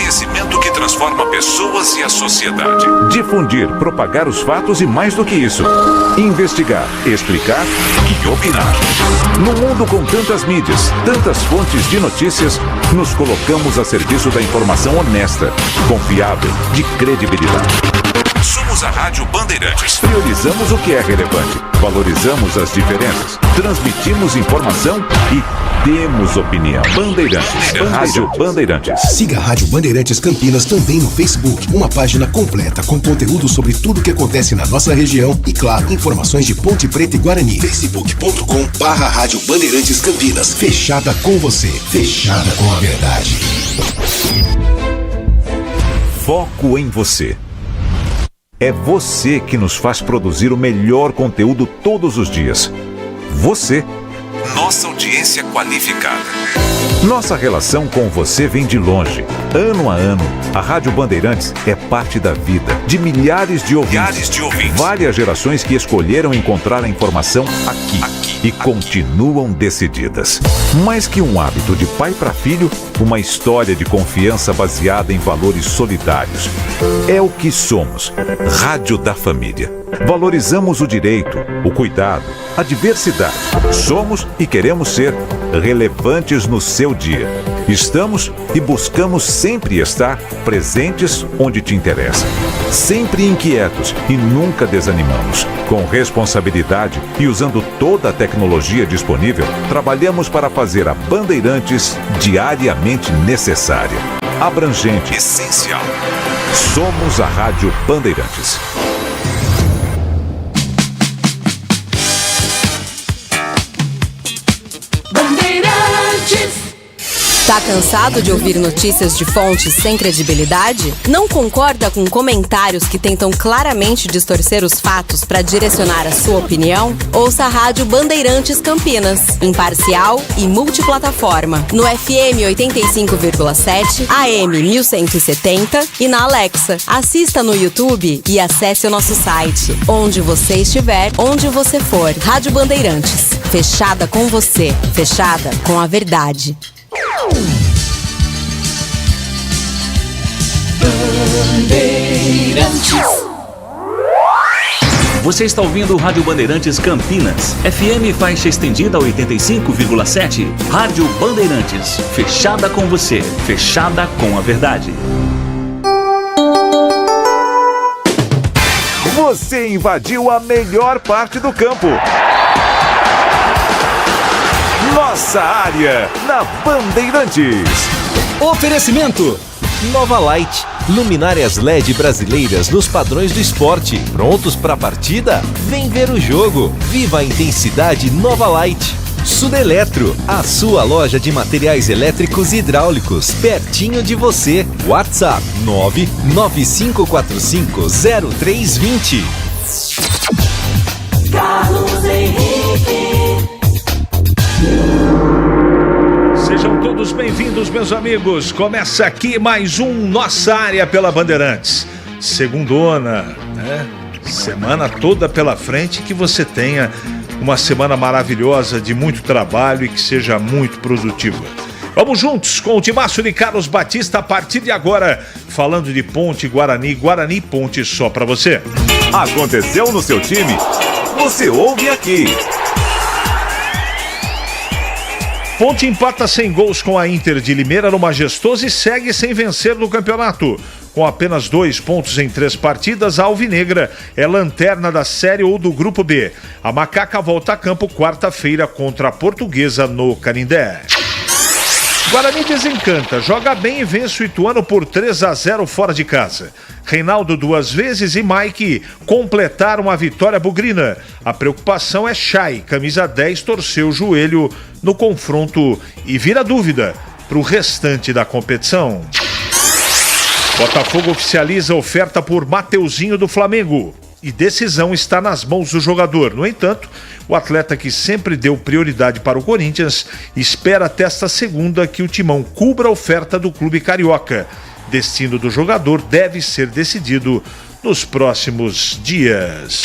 conhecimento que transforma pessoas e a sociedade. Difundir, propagar os fatos e mais do que isso. Investigar, explicar e opinar. No mundo com tantas mídias, tantas fontes de notícias, nos colocamos a serviço da informação honesta, confiável, de credibilidade. Somos a Rádio Bandeirantes. Priorizamos o que é relevante, valorizamos as diferenças, transmitimos informação e temos opinião. Bandeirantes. Rádio Bandeirantes. Siga a Rádio Bandeirantes Campinas também no Facebook. Uma página completa com conteúdo sobre tudo o que acontece na nossa região e, claro, informações de Ponte Preta e Guarani. facebook.com/Rádio Bandeirantes Campinas. Fechada com você. Fechada com a verdade. Foco em você. É você que nos faz produzir o melhor conteúdo todos os dias. Você. Nossa audiência qualificada. Nossa relação com você vem de longe. Ano a ano, a Rádio Bandeirantes é parte da vida de milhares de ouvintes. Várias gerações que escolheram encontrar a informação aqui. Continuam decididas. Mais que um hábito de pai para filho, uma história de confiança baseada em valores solidários. É o que somos. Rádio da Família. Valorizamos o direito, o cuidado, a diversidade. Somos e queremos ser relevantes no seu dia. Estamos e buscamos sempre estar presentes onde te interessa. Sempre inquietos e nunca desanimamos. Com responsabilidade e usando toda a tecnologia disponível, trabalhamos para fazer a Bandeirantes diariamente necessária, abrangente, essencial. Somos a Rádio Bandeirantes. Tá cansado de ouvir notícias de fontes sem credibilidade? Não concorda com comentários que tentam claramente distorcer os fatos para direcionar a sua opinião? Ouça a Rádio Bandeirantes Campinas, imparcial e multiplataforma, no FM 85,7, AM 1170 e na Alexa. Assista no YouTube e acesse o nosso site. Onde você estiver, onde você for. Rádio Bandeirantes. Fechada com você. Fechada com a verdade. Você está ouvindo o Rádio Bandeirantes Campinas, FM faixa estendida 85,7. Rádio Bandeirantes, fechada com você, fechada com a verdade. Você invadiu a melhor parte do campo. Nossa área, na Bandeirantes. Oferecimento Nova Light, luminárias LED brasileiras nos padrões do esporte. Prontos para a partida? Vem ver o jogo. Viva a intensidade Nova Light. Sudeletro, a sua loja de materiais elétricos e hidráulicos, pertinho de você. WhatsApp 995450320. Carlos Henrique. Sejam todos bem-vindos, meus amigos. Começa aqui mais um Nossa Área pela Bandeirantes. Segundona, né? Semana toda pela frente. Que você tenha uma semana maravilhosa de muito trabalho e que seja muito produtiva. Vamos juntos com o timaço de Carlos Batista a partir de agora, falando de Ponte Guarani, Guarani Ponte só pra você. Aconteceu no seu time? Você ouve aqui. Ponte empata sem gols com a Inter de Limeira no Majestoso e segue sem vencer no campeonato. Com apenas 2 pontos em 3 partidas, a Alvinegra é lanterna da Série ou do Grupo B. A Macaca volta a campo quarta-feira contra a Portuguesa no Canindé. Guarani desencanta, joga bem e vence o Ituano por 3-0 fora de casa. Reinaldo 2 vezes e Mike completaram a vitória bugrina. A preocupação é Chay, camisa 10, torceu o joelho no confronto e vira dúvida para o restante da competição. Botafogo oficializa a oferta por Mateuzinho do Flamengo. E decisão está nas mãos do jogador. No entanto, o atleta que sempre deu prioridade para o Corinthians espera até esta segunda que o Timão cubra a oferta do clube carioca. Destino do jogador deve ser decidido nos próximos dias.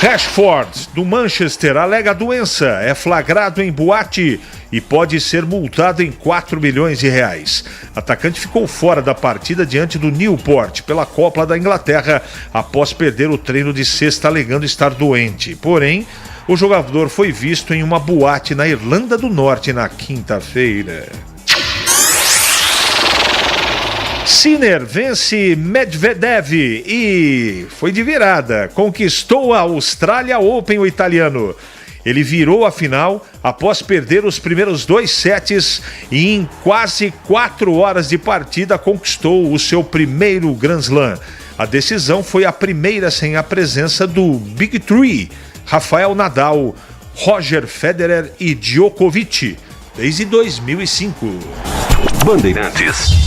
Rashford, do Manchester, alega doença, é flagrado em boate e pode ser multado em 4 milhões de reais. Atacante ficou fora da partida diante do Newport pela Copa da Inglaterra após perder o treino de sexta alegando estar doente. Porém, o jogador foi visto em uma boate na Irlanda do Norte na quinta-feira. Sinner vence Medvedev e foi de virada, conquistou a Australia Open, o italiano. Ele virou a final após perder os primeiros 2 sets e em quase 4 horas de partida conquistou o seu primeiro Grand Slam. A decisão foi a primeira sem a presença do Big Three, Rafael Nadal, Roger Federer e Djokovic, desde 2005. Bandeirantes. –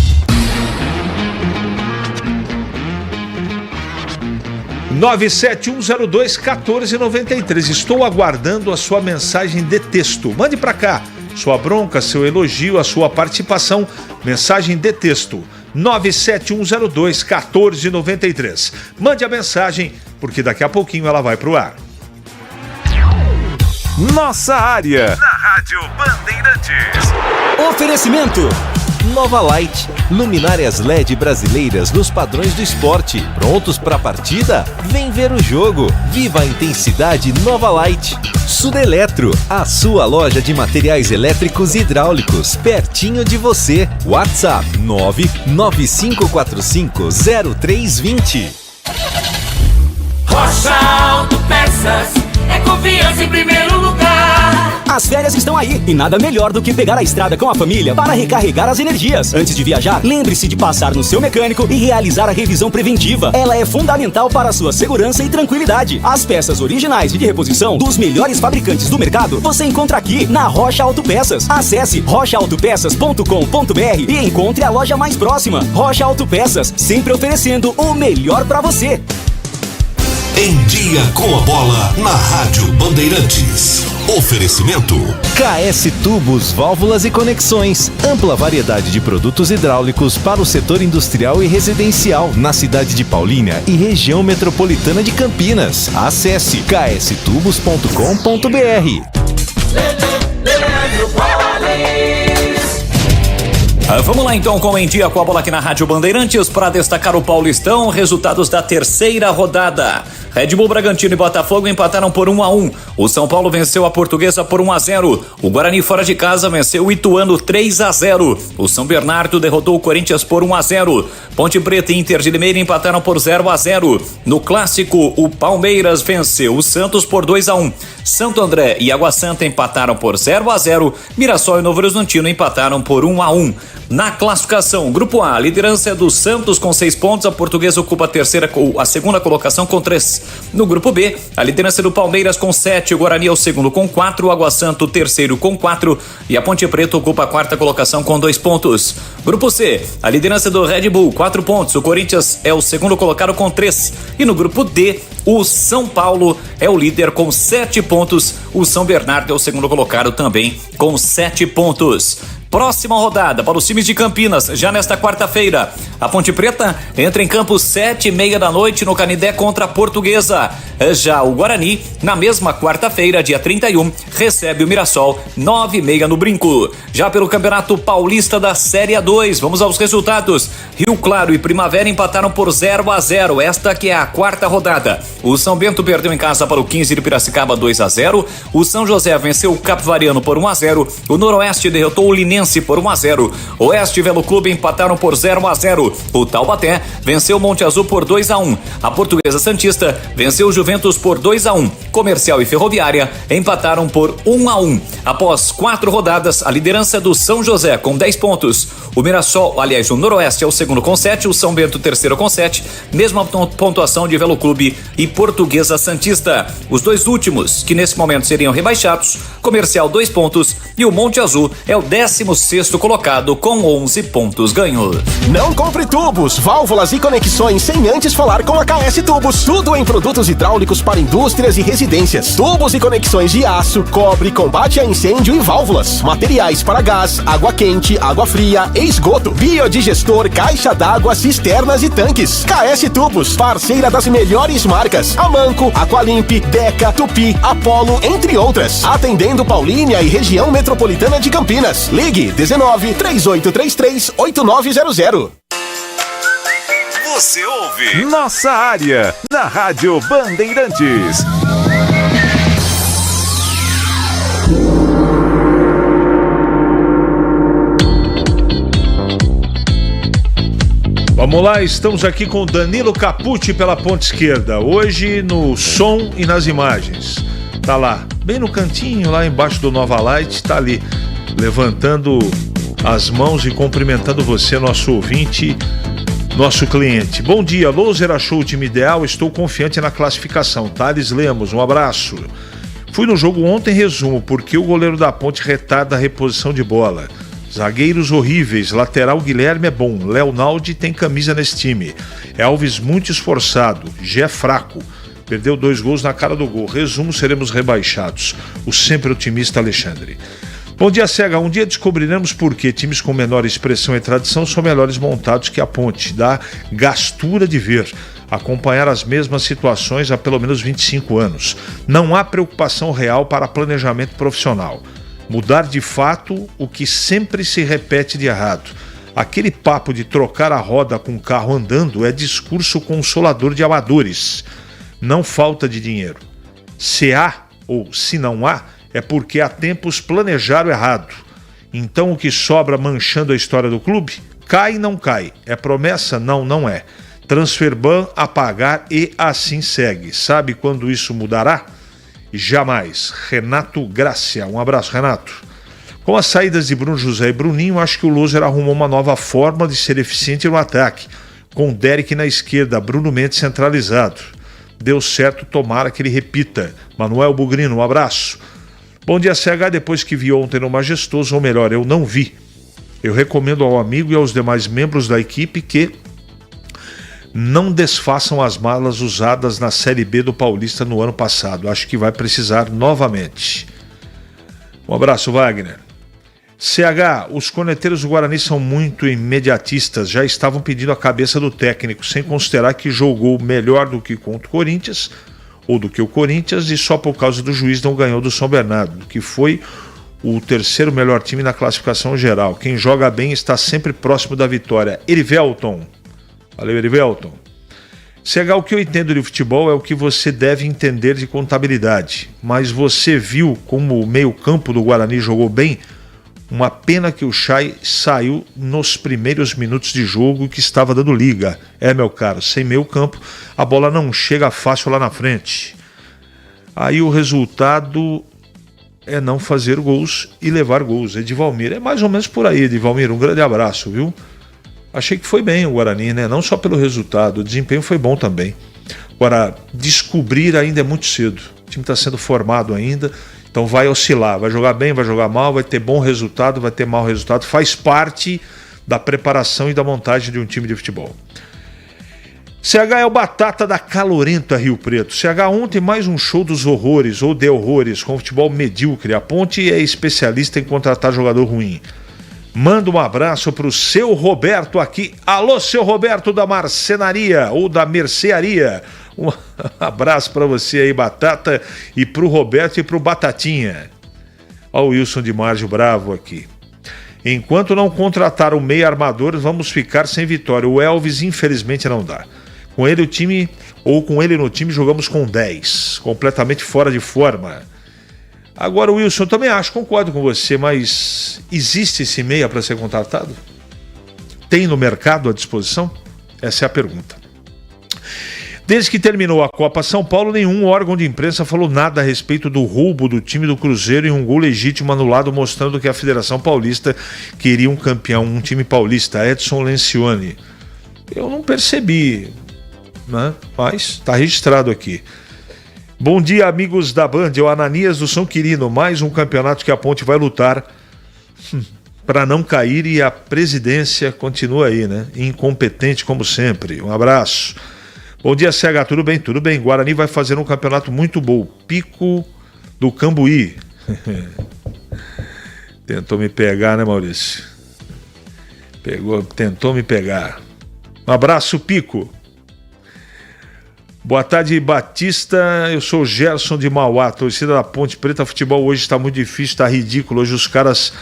97102-1493. Estou aguardando a sua mensagem de texto. Mande para cá sua bronca, seu elogio, a sua participação. Mensagem de texto 97102-1493. Mande a mensagem, porque daqui a pouquinho ela vai pro ar. Nossa área. Na Rádio Bandeirantes. Oferecimento Nova Light, luminárias LED brasileiras nos padrões do esporte. Prontos para a partida? Vem ver o jogo. Viva a intensidade Nova Light. Sudeletro, a sua loja de materiais elétricos e hidráulicos, pertinho de você. WhatsApp 995450320. Rocha Autopeças é confiança em primeiro lugar. As férias estão aí e nada melhor do que pegar a estrada com a família para recarregar as energias. Antes de viajar, lembre-se de passar no seu mecânico e realizar a revisão preventiva. Ela é fundamental para a sua segurança e tranquilidade. As peças originais e de reposição dos melhores fabricantes do mercado você encontra aqui na Rocha Autopeças. Acesse rochaautopeças.com.br e encontre a loja mais próxima. Rocha Autopeças, sempre oferecendo o melhor para você. Em Dia com a Bola, na Rádio Bandeirantes. Oferecimento KS Tubos, Válvulas e Conexões. Ampla variedade de produtos hidráulicos para o setor industrial e residencial na cidade de Paulínia e região metropolitana de Campinas. Acesse kstubos.com.br. Vamos lá então com o Em Dia com a Bola aqui na Rádio Bandeirantes para destacar o Paulistão, resultados da terceira rodada. Red Bull Bragantino e Botafogo empataram por 1-1. O São Paulo venceu a Portuguesa por 1-0. O Guarani fora de casa venceu o Ituano 3-0. O São Bernardo derrotou o Corinthians por 1-0. Ponte Preta e Inter de Limeira empataram por 0-0. No Clássico, o Palmeiras venceu o Santos por 2-1. Santo André e Água Santa empataram por 0-0. Mirassol e Novo Horizontino empataram por 1-1. Na classificação, Grupo A, a liderança é do Santos com 6 pontos, a Portuguesa ocupa a segunda colocação com 3. No Grupo B, a liderança é do Palmeiras com 7, o Guarani é o segundo com 4, o Água Santa o terceiro com 4 e a Ponte Preta ocupa a quarta colocação com 2 pontos. Grupo C, a liderança é do Red Bull, 4 pontos, o Corinthians é o segundo colocado com 3 e no Grupo D, o São Paulo é o líder com 7 pontos, o São Bernardo é o segundo colocado também com 7 pontos. Próxima rodada para os times de Campinas, já nesta quarta-feira. A Ponte Preta entra em campo 7h30 da noite no Canindé contra a Portuguesa. Já o Guarani, na mesma quarta-feira, dia 31, recebe o Mirassol 9h30 no Brinco. Já pelo Campeonato Paulista da Série A2, vamos aos resultados. Rio Claro e Primavera empataram por 0-0. Esta que é a quarta rodada. O São Bento perdeu em casa para o 15 de Piracicaba 2-0. O São José venceu o Capivariano por 1-0. O Noroeste derrotou o Linense por 1-0. Oeste e Velo Clube empataram por 0-0. O Taubaté venceu o Monte Azul por 2-1. A Portuguesa Santista venceu o Juventus por 2-1. Comercial e Ferroviária empataram por 1-1. Após 4 rodadas, a liderança é do São José com 10 pontos. O Mirassol, aliás, o Noroeste é o segundo com 7, o São Bento o terceiro com 7, mesma pontuação de Velo Clube e Portuguesa Santista. Os dois últimos, que nesse momento seriam rebaixados, Comercial 2 pontos e o Monte Azul é o 12º 16º colocado com 11 pontos ganhos. Não compre tubos, válvulas e conexões sem antes falar com a KS Tubos. Tudo em produtos hidráulicos para indústrias e residências. Tubos e conexões de aço, cobre, combate a incêndio e válvulas. Materiais para gás, água quente, água fria e esgoto. Biodigestor, caixa d'água, cisternas e tanques. KS Tubos, parceira das melhores marcas. Amanco, Aqualimp, Deca, Tupi, Apollo, entre outras. Atendendo Paulínia e região metropolitana de Campinas. Ligue 19 3833 8900. Você ouve Nossa Área, na Rádio Bandeirantes. Vamos lá, estamos aqui com Danilo Capucci pela ponta esquerda. Hoje no som e nas imagens. Tá lá, bem no cantinho, lá embaixo do Nova Light, tá ali, levantando as mãos e cumprimentando você, nosso ouvinte, nosso cliente. Bom dia, Loser achou o time ideal, estou confiante na classificação. Thales Lemos, um abraço. Fui no jogo ontem, resumo, porque o goleiro da Ponte retarda a reposição de bola. Zagueiros horríveis, lateral Guilherme é bom, Leonaldi tem camisa nesse time. Elvis muito esforçado, Gé fraco, perdeu 2 gols na cara do gol. Resumo, seremos rebaixados. O sempre otimista Alexandre. Bom dia, Cega. Um dia descobriremos por que times com menor expressão e tradição são melhores montados que a Ponte. Dá gastura de ver. Acompanhar as mesmas situações há pelo menos 25 anos. Não há preocupação real para planejamento profissional. Mudar de fato o que sempre se repete de errado. Aquele papo de trocar a roda com o carro andando é discurso consolador de amadores. Não falta de dinheiro. Se há ou se não há, é porque há tempos planejaram errado. Então o que sobra manchando a história do clube? Cai, não cai. É promessa? Não, não é. Transferban a pagar e assim segue. Sabe quando isso mudará? Jamais. Renato Grácia. Um abraço, Renato. Com as saídas de Bruno José e Bruninho, acho que o Loser arrumou uma nova forma de ser eficiente no ataque. Com Derek na esquerda, Bruno Mendes centralizado. Deu certo, tomara que ele repita. Manuel Bugrino, um abraço. Bom dia, CH. Depois que vi ontem no Majestoso, ou melhor, eu não vi. Eu recomendo ao amigo e aos demais membros da equipe que não desfaçam as malas usadas na Série B do Paulista no ano passado. Acho que vai precisar novamente. Um abraço, Wagner. CH, os corneteiros do Guarani são muito imediatistas. Já estavam pedindo a cabeça do técnico, sem considerar que jogou melhor do que contra o Corinthians, ou do que o Corinthians, e só por causa do juiz não ganhou do São Bernardo, que foi o terceiro melhor time na classificação geral. Quem joga bem está sempre próximo da vitória. Erivelton. Valeu, Erivelton. CH, o que eu entendo de futebol é o que você deve entender de contabilidade. Mas você viu como o meio-campo do Guarani jogou bem? Uma pena que o Chay saiu nos primeiros minutos de jogo que estava dando liga. É, meu caro, sem meio-campo a bola não chega fácil lá na frente. Aí o resultado é não fazer gols e levar gols. Edivalmir, é mais ou menos por aí, Edivalmir. Um grande abraço, viu? Achei que foi bem o Guarani, né? Não só pelo resultado, o desempenho foi bom também. Agora, descobrir ainda é muito cedo. O time está sendo formado ainda, então vai oscilar. Vai jogar bem, vai jogar mal, vai ter bom resultado, vai ter mau resultado. Faz parte da preparação e da montagem de um time de futebol. CH é o batata da calorenta Rio Preto. CH ontem mais um show dos horrores ou de horrores com futebol medíocre. A Ponte é especialista em contratar jogador ruim. Manda um abraço para o seu Roberto aqui. Alô, seu Roberto da Marcenaria ou da Mercearia. Um abraço para você aí, Batata, e para o Roberto e para o Batatinha. Olha o Wilson de Márcio bravo aqui. Enquanto não contratar o meio armador, vamos ficar sem vitória. O Elvis, infelizmente, não dá. Com ele no time, jogamos com 10. Completamente fora de forma. Agora, Wilson, eu também acho, concordo com você, mas existe esse meia para ser contratado? Tem no mercado à disposição? Essa é a pergunta. Desde que terminou a Copa São Paulo, nenhum órgão de imprensa falou nada a respeito do roubo do time do Cruzeiro e um gol legítimo anulado, mostrando que a Federação Paulista queria um campeão, um time paulista, Edson Lencioni. Eu não percebi, né? Mas está registrado aqui. Bom dia, amigos da Band, é o Ananias do São Quirino, mais um campeonato que a Ponte vai lutar para não cair e a presidência continua aí, né? Incompetente como sempre. Um abraço. Bom dia, CH, tudo bem? Tudo bem. Guarani vai fazer um campeonato muito bom. Pico do Cambuí. Tentou me pegar, né, Maurício? Tentou me pegar. Um abraço, Pico. Boa tarde, Batista. Eu sou o Gerson de Mauá, torcida da Ponte Preta. Futebol hoje está muito difícil, está ridículo. Hoje os caras...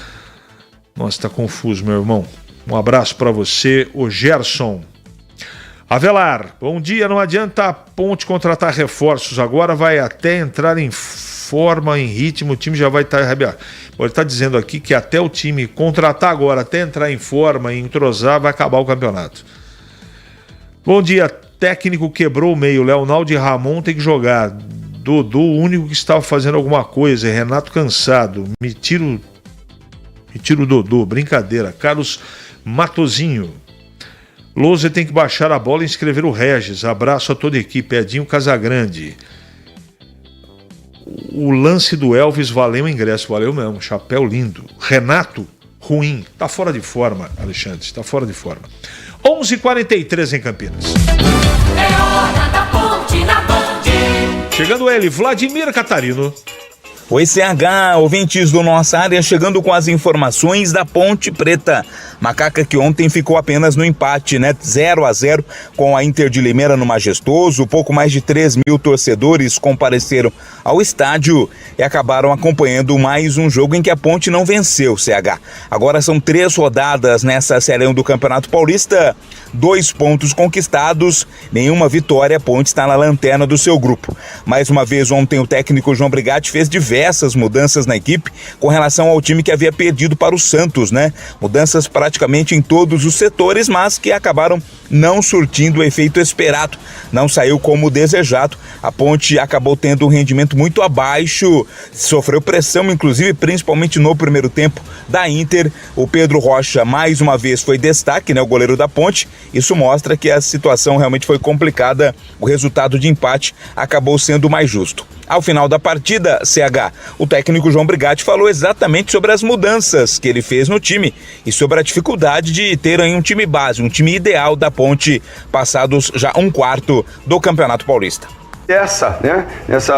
Nossa, está confuso, meu irmão. Um abraço para você, o Gerson. Avelar, bom dia. Não adianta a Ponte contratar reforços. Agora vai até entrar em forma, em ritmo. O time já vai estar... Ele está dizendo aqui que até o time contratar agora, até entrar em forma e entrosar, vai acabar o campeonato. Bom dia. Técnico quebrou o meio. Leonardo e Ramon tem que jogar. Dodô, o único que estava fazendo alguma coisa. Renato cansado. Me tira o Dodô. Brincadeira. Carlos Matozinho. Lousa tem que baixar a bola e inscrever o Regis. Abraço a toda a equipe. Edinho Casagrande. O lance do Elvis valeu o ingresso. Valeu mesmo. Chapéu lindo. Renato, ruim. Tá fora de forma, Alexandre. Tá fora de forma. 11h43 em Campinas. É hora da Ponte na Band. Chegando ele, Vladimir Catarino. Oi, CH, ouvintes do Nossa Área, chegando com as informações da Ponte Preta. Macaca que ontem ficou apenas no empate, né? 0-0 com a Inter de Limeira no Majestoso. Pouco mais de 3 mil torcedores compareceram ao estádio e acabaram acompanhando mais um jogo em que a Ponte não venceu, CH. Agora são 3 rodadas nessa Série 1 do Campeonato Paulista. 2 pontos conquistados, nenhuma vitória. A Ponte está na lanterna do seu grupo. Mais uma vez, ontem o técnico João Brigatti fez diversas mudanças na equipe com relação ao time que havia perdido para o Santos, né? Mudanças praticamente em todos os setores, mas que acabaram não surtindo o efeito esperado. Não saiu como desejado. A Ponte acabou tendo um rendimento muito abaixo, sofreu pressão, inclusive, principalmente no primeiro tempo da Inter. O Pedro Rocha, mais uma vez, foi destaque, né? O goleiro da Ponte. Isso mostra que a situação realmente foi complicada. O resultado de empate acabou sendo mais justo. Ao final da partida, CH, o técnico João Brigatti falou exatamente sobre as mudanças que ele fez no time e sobre a dificuldade de ter aí um time base, um time ideal da Ponte, passados já 1/4 do Campeonato Paulista.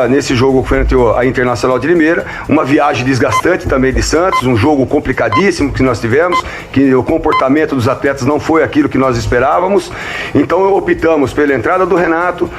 Nesse jogo frente à Internacional de Limeira, uma viagem desgastante também de Santos, um jogo complicadíssimo que nós tivemos, que o comportamento dos atletas não foi aquilo que nós esperávamos, então optamos pela entrada do Renato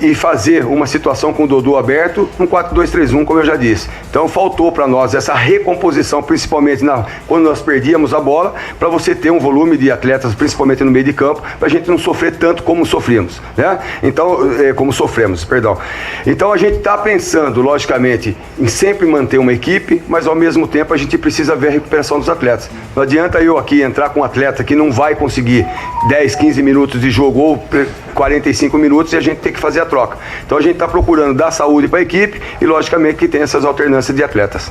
e fazer uma situação com o Dodô aberto, um 4-2-3-1, como eu já disse. Então faltou para nós essa recomposição, principalmente quando nós perdíamos a bola, para você ter um volume de atletas, principalmente no meio de campo, para a gente não sofrer tanto como sofrimos, né? Então, como sofremos, perdão. Então a gente está pensando, logicamente, em sempre manter uma equipe, mas ao mesmo tempo a gente precisa ver a recuperação dos atletas. Não adianta eu aqui entrar com um atleta que não vai conseguir 10, 15 minutos de jogo ou 45 minutos e a gente tem que fazer a troca. Então a gente está procurando dar saúde para a equipe e logicamente que tem essas alternâncias de atletas.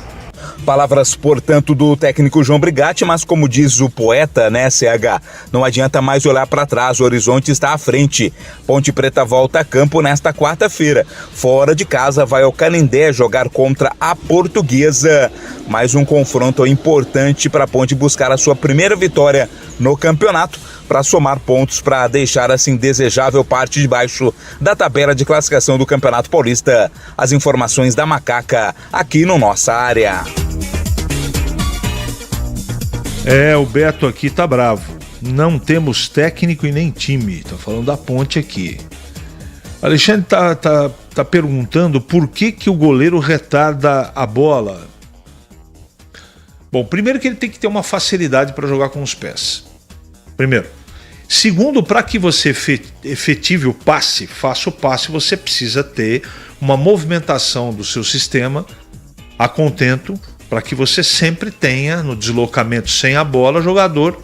Palavras, portanto, do técnico João Brigatti, mas como diz o poeta, né, CH, não adianta mais olhar para trás, o horizonte está à frente. Ponte Preta volta a campo nesta quarta-feira. Fora de casa, vai ao Canindé jogar contra a Portuguesa. Mais um confronto importante para a Ponte buscar a sua primeira vitória no campeonato, para somar pontos para deixar assim desejável parte de baixo da tabela de classificação do Campeonato Paulista. As informações da Macaca aqui no Nossa Área. O Beto aqui tá bravo. Não temos técnico e nem time. Tá falando da Ponte aqui. Alexandre tá perguntando por que o goleiro retarda a bola. Bom, primeiro que ele tem que ter uma facilidade para jogar com os pés. Primeiro. Segundo, para que você efetive o passe, faça o passe, você precisa ter uma movimentação do seu sistema a contento, para que você sempre tenha, no deslocamento sem a bola, jogador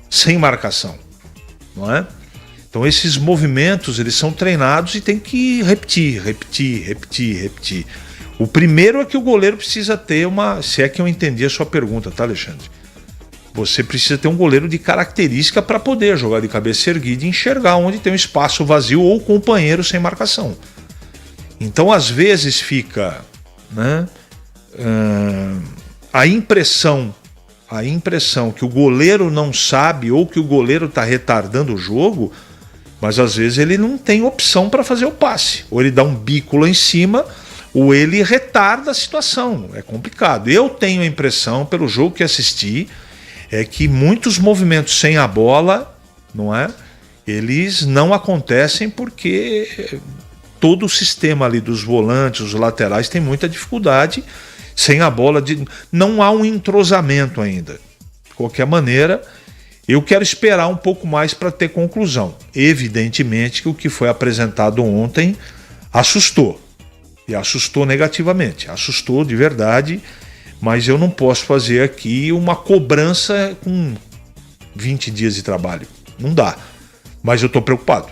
sem marcação. Não é? Então esses movimentos, eles são treinados e tem que repetir. O primeiro é que o goleiro precisa ter se é que eu entendi a sua pergunta, tá, Alexandre? Você precisa ter um goleiro de característica para poder jogar de cabeça erguida e enxergar onde tem um espaço vazio ou companheiro sem marcação. Então, às vezes fica, né, a impressão a impressão que o goleiro não sabe ou que o goleiro está retardando o jogo, mas às vezes ele não tem opção para fazer o passe. Ou ele dá um bico lá em cima, ou ele retarda a situação. É complicado. Eu tenho a impressão, pelo jogo que assisti, é que muitos movimentos sem a bola, não é? Eles não acontecem porque todo o sistema ali dos volantes, os laterais, tem muita dificuldade. Sem a bola, não há um entrosamento ainda. De qualquer maneira, eu quero esperar um pouco mais para ter conclusão. Evidentemente que o que foi apresentado ontem assustou. E assustou negativamente. Assustou de verdade, mas eu não posso fazer aqui uma cobrança com 20 dias de trabalho. Não dá. Mas eu estou preocupado.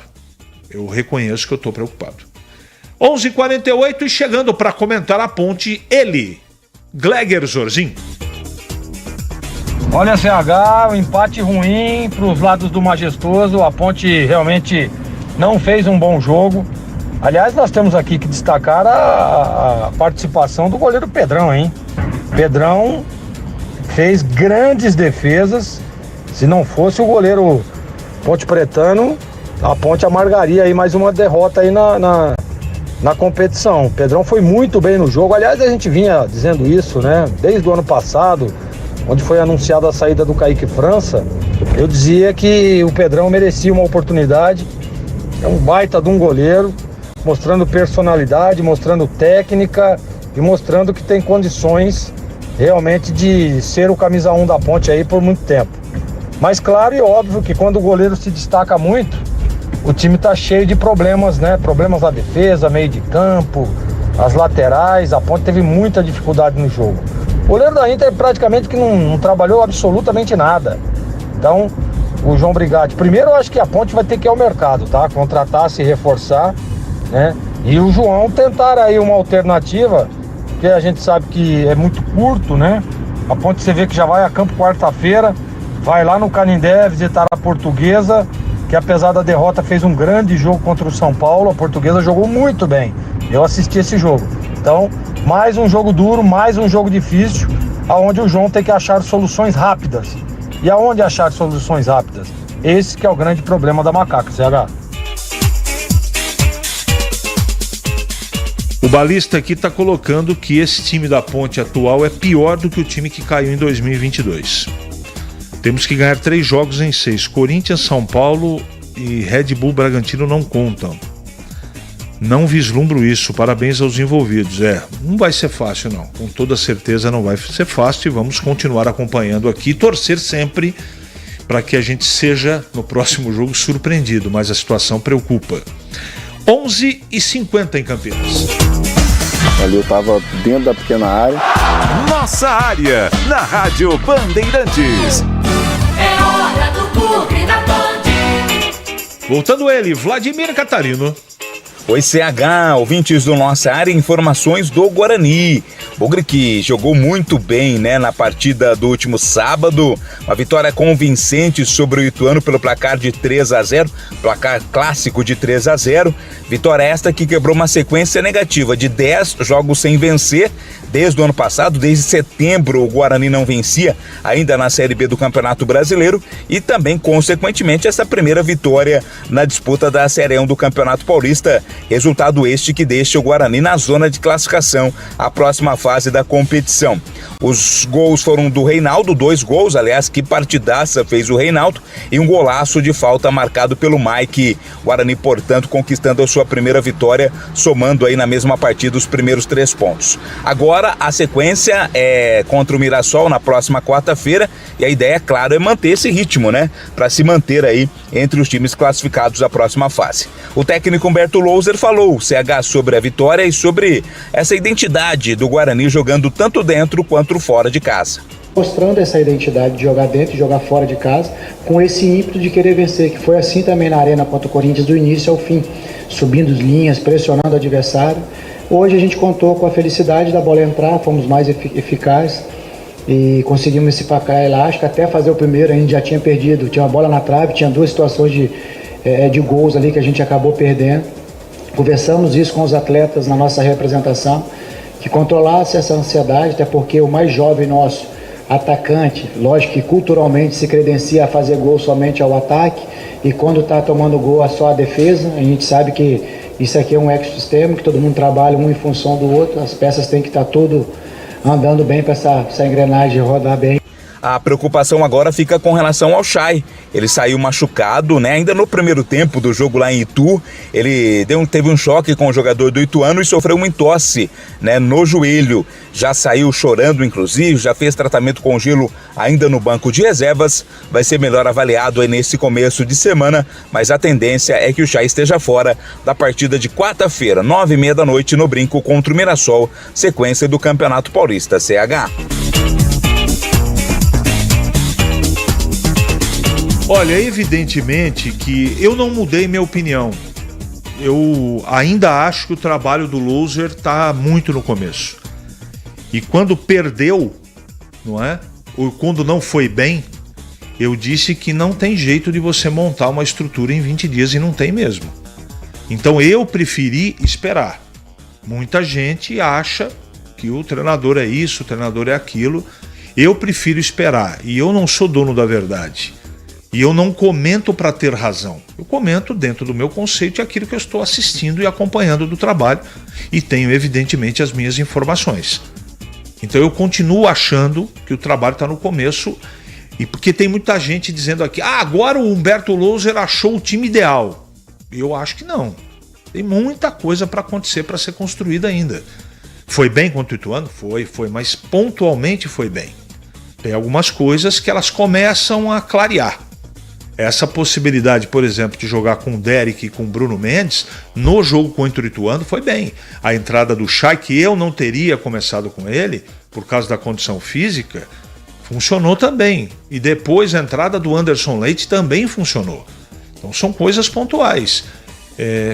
Eu reconheço que eu estou preocupado. 11h48 e chegando para comentar a ponte, ele, Gleger Zorzin. Olha, CH, um empate ruim para os lados do Majestoso. A ponte realmente não fez um bom jogo. Aliás, nós temos aqui que destacar a participação do goleiro Pedrão, hein? Pedrão fez grandes defesas. Se não fosse o goleiro Ponte Pretano, a ponte amargaria aí mais uma derrota aí na competição. O Pedrão foi muito bem no jogo. Aliás, a gente vinha dizendo isso, né? Desde o ano passado, onde foi anunciada a saída do Kaique França, eu dizia que o Pedrão merecia uma oportunidade. É um baita de um goleiro, mostrando personalidade, mostrando técnica e mostrando que tem condições realmente de ser o camisa 1 da ponte aí por muito tempo. Mas claro e óbvio que quando o goleiro se destaca muito, o time tá cheio de problemas, né? Problemas na defesa, meio de campo, as laterais. A ponte teve muita dificuldade no jogo. O goleiro da Inter praticamente que não trabalhou absolutamente nada. Então, o João Brigatti, primeiro eu acho que a ponte vai ter que ir ao mercado, tá? Contratar, se reforçar, né? E o João tentar aí uma alternativa, que a gente sabe que é muito curto, né? A ponte você vê que já vai a campo quarta-feira, vai lá no Canindé visitar a Portuguesa, que apesar da derrota fez um grande jogo contra o São Paulo. A Portuguesa jogou muito bem. Eu assisti esse jogo. Então, mais um jogo duro, mais um jogo difícil, aonde o João tem que achar soluções rápidas. E aonde achar soluções rápidas? Esse que é o grande problema da Macaca, CH. O Balista aqui está colocando que esse time da Ponte atual é pior do que o time que caiu em 2022. Temos que ganhar 3 jogos em 6. Corinthians, São Paulo e Red Bull Bragantino não contam. Não vislumbro isso. Parabéns aos envolvidos. Não vai ser fácil não. Com toda certeza não vai ser fácil e vamos continuar acompanhando aqui e torcer sempre para que a gente seja no próximo jogo surpreendido, mas a situação preocupa. 11h50 em Campinas. Ali eu tava dentro da pequena área. Nossa área, na Rádio Bandeirantes. É hora do Bugre da Band. Voltando ele, Vladimir Catarino. Oi, CH, ouvintes do Nossa Área, informações do Guarani. Bugre que jogou muito bem, né, na partida do último sábado. Uma vitória convincente sobre o Ituano pelo placar de 3-0, placar clássico de 3-0. Vitória esta que quebrou uma sequência negativa de 10 jogos sem vencer. Desde o ano passado, desde setembro, o Guarani não vencia ainda na Série B do Campeonato Brasileiro e também, consequentemente, essa primeira vitória na disputa da Série 1 do Campeonato Paulista. Resultado este que deixa o Guarani na zona de classificação à próxima fase da competição. Os gols foram do Reinaldo, 2 gols, aliás, que partidaça fez o Reinaldo, e um golaço de falta marcado pelo Mike. Guarani, portanto, conquistando a sua primeira vitória, somando aí na mesma partida os primeiros 3 pontos. Agora a sequência é contra o Mirassol na próxima quarta-feira e a ideia, claro, é manter esse ritmo, né? Para se manter aí entre os times classificados à próxima fase. O técnico Humberto Louser falou, CH, sobre a vitória e sobre essa identidade do Guarani jogando tanto dentro quanto fora de casa. Mostrando essa identidade de jogar dentro e jogar fora de casa, com esse ímpeto de querer vencer, que foi assim também na Arena contra o Corinthians do início ao fim, subindo as linhas, pressionando o adversário. Hoje a gente contou com a felicidade da bola entrar, fomos mais eficazes e conseguimos esse placar elástico. Até fazer o primeiro a gente já tinha perdido, tinha uma bola na trave, tinha 2 situações de gols ali que a gente acabou perdendo. Conversamos isso com os atletas na nossa representação, que controlasse essa ansiedade, até porque o mais jovem nosso atacante, lógico que culturalmente se credencia a fazer gol somente ao ataque, e quando está tomando gol é só a defesa. A gente sabe que isso aqui é um ecossistema, que todo mundo trabalha um em função do outro, as peças têm que estar tudo andando bem para essa engrenagem rodar bem. A preocupação agora fica com relação ao Chay. Ele saiu machucado, né? Ainda no primeiro tempo do jogo lá em Itu, ele teve um choque com o jogador do Ituano e sofreu uma entorse, né, no joelho. Já saiu chorando, inclusive, já fez tratamento com gelo ainda no banco de reservas. Vai ser melhor avaliado aí nesse começo de semana, mas a tendência é que o Chay esteja fora da partida de quarta-feira, 9h30 da noite, no Brinco contra o Mirassol, sequência do Campeonato Paulista CH. Olha, evidentemente que eu não mudei minha opinião. Eu ainda acho que o trabalho do Louser está muito no começo. E quando perdeu, não é? Ou quando não foi bem, eu disse que não tem jeito de você montar uma estrutura em 20 dias, e não tem mesmo. Então eu preferi esperar. Muita gente acha que o treinador é isso, o treinador é aquilo. Eu prefiro esperar, e eu não sou dono da verdade. E eu não comento para ter razão. Eu comento dentro do meu conceito e aquilo que eu estou assistindo e acompanhando do trabalho, e tenho evidentemente as minhas informações. Então eu continuo achando que o trabalho está no começo, e porque tem muita gente dizendo aqui, agora o Humberto Louser achou o time ideal. Eu acho que não. Tem muita coisa para acontecer, para ser construída ainda. Foi bem contra o Ituano? Foi, mas pontualmente foi bem. Tem algumas coisas que elas começam a clarear. Essa possibilidade, por exemplo, de jogar com o Derek e com o Bruno Mendes, no jogo contra o Ituano foi bem. A entrada do Chay, que eu não teria começado com ele, por causa da condição física, funcionou também. E depois a entrada do Anderson Leite também funcionou. Então são coisas pontuais.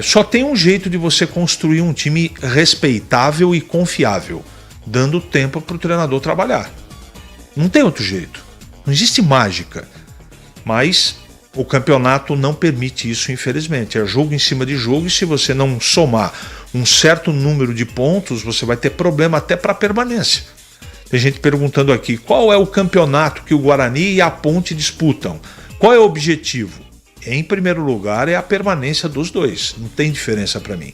Só tem um jeito de você construir um time respeitável e confiável, dando tempo para o treinador trabalhar. Não tem outro jeito. Não existe mágica. Mas o campeonato não permite isso, infelizmente. É jogo em cima de jogo, e se você não somar um certo número de pontos, você vai ter problema até para permanência. Tem gente perguntando aqui, qual é o campeonato que o Guarani e a Ponte disputam? Qual é o objetivo? Em primeiro lugar é a permanência dos dois, não tem diferença para mim.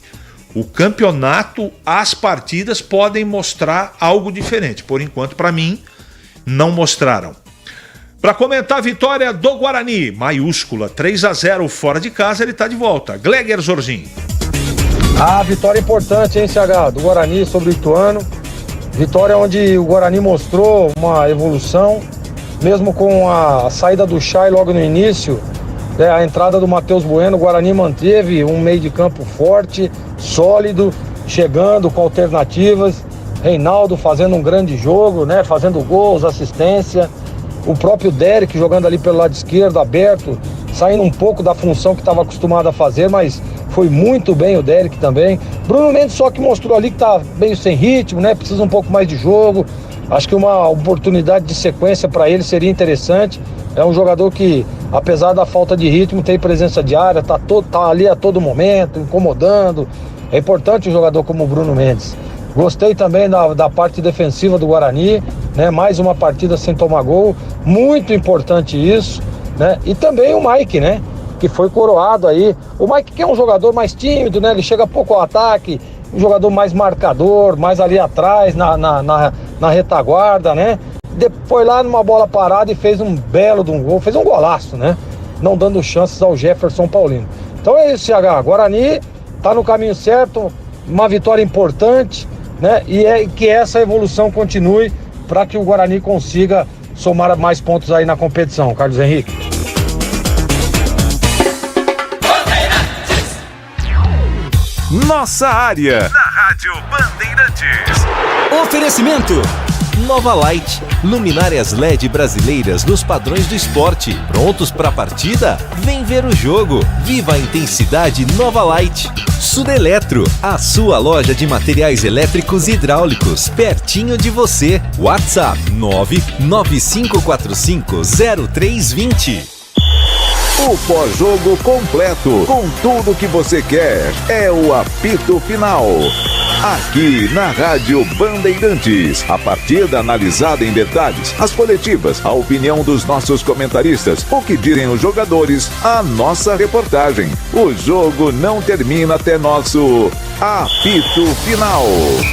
O campeonato, as partidas podem mostrar algo diferente. Por enquanto, para mim, não mostraram. Para comentar a vitória do Guarani, maiúscula, 3-0 fora de casa, ele está de volta. Gleger Zorzinho. Vitória importante, hein, CH, do Guarani sobre o Ituano. Vitória onde o Guarani mostrou uma evolução, mesmo com a saída do Chay logo no início, a entrada do Matheus Bueno, o Guarani manteve um meio de campo forte, sólido, chegando com alternativas. Reinaldo fazendo um grande jogo, né, fazendo gols, assistência. O próprio Derek jogando ali pelo lado esquerdo, aberto, saindo um pouco da função que estava acostumado a fazer, mas foi muito bem o Derek também. Bruno Mendes só que mostrou ali que está meio sem ritmo, né? Precisa um pouco mais de jogo. Acho que uma oportunidade de sequência para ele seria interessante. É um jogador que, apesar da falta de ritmo, tem presença diária, tá ali a todo momento, incomodando. É importante um jogador como o Bruno Mendes. Gostei também da parte defensiva do Guarani, né? Mais uma partida sem tomar gol, muito importante isso, né? E também o Mike, né? Que foi coroado aí. O Mike, que é um jogador mais tímido, né? Ele chega pouco ao ataque, um jogador mais marcador, mais ali atrás, na retaguarda, né? Foi lá numa bola parada e fez um belo de um gol, fez um golaço, né? Não dando chances ao Jefferson Paulino. Então é isso, CH. Guarani tá no caminho certo, uma vitória importante, né? E que essa evolução continue para que o Guarani consiga somar mais pontos aí na competição. Carlos Henrique. Nossa área. Na Rádio Bandeirantes. Oferecimento Nova Light, luminárias LED brasileiras nos padrões do esporte. Prontos para a partida? Vem ver o jogo. Viva a intensidade Nova Light. Sudeletro, a sua loja de materiais elétricos e hidráulicos, pertinho de você. WhatsApp 995450320. O pós-jogo completo, com tudo que você quer, é o apito final. Aqui na Rádio Bandeirantes, a partida analisada em detalhes, as coletivas, a opinião dos nossos comentaristas, o que dizem os jogadores, a nossa reportagem. O jogo não termina até nosso apito final.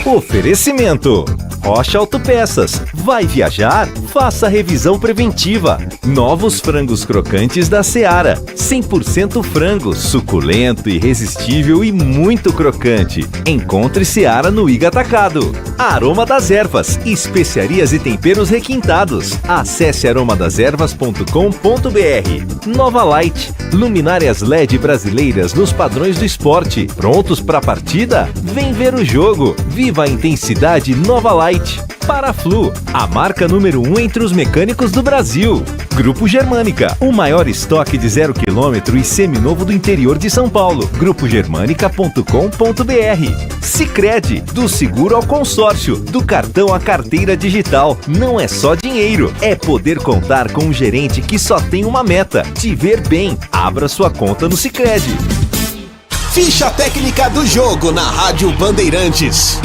Oferecimento: Rocha Autopeças. Vai viajar? Faça revisão preventiva. Novos frangos crocantes da Seara. 100% frango, suculento, irresistível e muito crocante. Encontre Seara no Iga Atacado. Aroma das Ervas. Especiarias e temperos requintados. Acesse aromadeservas.com.br. Nova Light. Luminárias LED brasileiras nos padrões do esporte. Prontos para a partida? Vem ver o jogo. Viva a intensidade Nova Light. Paraflu, a marca número 1 entre os mecânicos do Brasil. Grupo Germânica, o maior estoque de 0 km e seminovo do interior de São Paulo. grupogermanica.com.br. Sicredi, do seguro ao consórcio, do cartão à carteira digital. Não é só dinheiro, é poder contar com um gerente que só tem uma meta: te ver bem. Abra sua conta no Sicredi. Ficha técnica do jogo na Rádio Bandeirantes.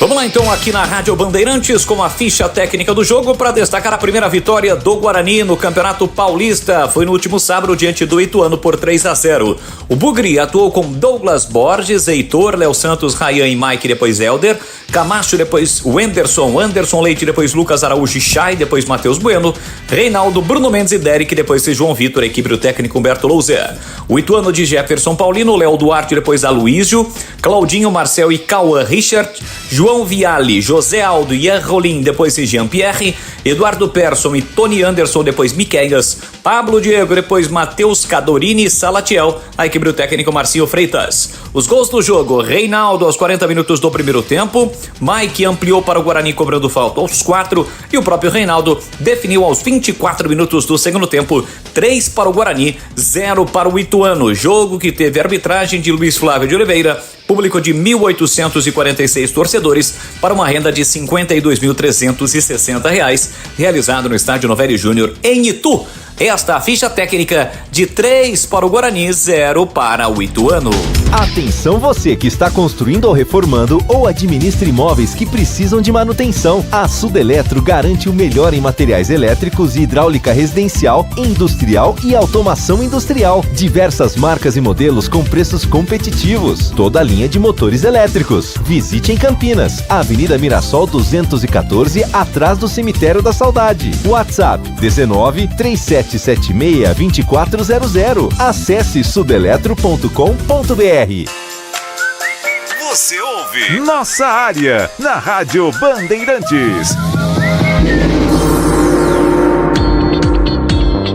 Vamos lá então aqui na Rádio Bandeirantes com a ficha técnica do jogo para destacar a primeira vitória do Guarani no Campeonato Paulista. Foi no último sábado diante do Ituano por 3-0. O Bugre atuou com Douglas Borges, Heitor, Léo Santos, Ryan e Mike, depois Helder, Camacho, depois Wenderson, Anderson Leite, depois Lucas Araújo e Chay, depois Matheus Bueno, Reinaldo, Bruno Mendes e Derek, depois João Vitor, a equipe do técnico Humberto Louser. O Ituano de Jefferson Paulino, Léo Duarte, depois Aloísio, Claudinho, Marcel e Cauã Richard, João Viale, José Aldo e Ian Rolim, depois Jean-Pierre, Eduardo Persson e Tony Anderson, depois Miqueias, Pablo Diego, depois Matheus Cadorini e Salatiel, a equipe do técnico Marcinho Freitas. Os gols do jogo: Reinaldo aos 40 minutos do primeiro tempo, Mike ampliou para o Guarani cobrando falta aos 4 e o próprio Reinaldo definiu aos 24 minutos do segundo tempo, 3 para o Guarani, 0 para o Ituano. Jogo que teve arbitragem de Luiz Flávio de Oliveira, público de 1.846 torcedores para uma renda de R$ 52.360, realizado no estádio Novelli Júnior em Itu. Esta a ficha técnica de 3 para o Guarani, 0 para o Ituano. Atenção você que está construindo ou reformando ou administra imóveis que precisam de manutenção. A Sudeletro garante o melhor em materiais elétricos e hidráulica residencial, industrial e automação industrial. Diversas marcas e modelos com preços competitivos. Toda a linha de motores elétricos. Visite em Campinas, Avenida Mirassol 214, atrás do Cemitério da Saudade. WhatsApp 19-3776-2400. Acesse sudeletro.com.br. Você ouve Nossa Área na Rádio Bandeirantes.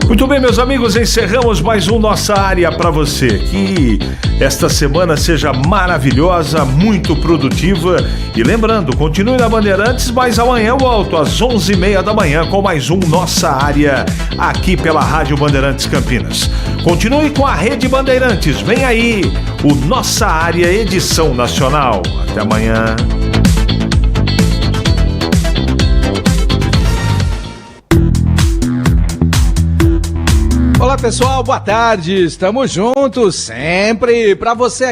Muito bem, meus amigos, encerramos mais um Nossa Área para você. Que esta semana seja maravilhosa, muito produtiva. E lembrando, continue na Bandeirantes, mas amanhã eu volto às 11h30 da manhã com mais um Nossa Área aqui pela Rádio Bandeirantes Campinas. Continue com a Rede Bandeirantes. Vem aí o Nossa Área edição nacional. Até amanhã. Olá pessoal, boa tarde, estamos juntos sempre para você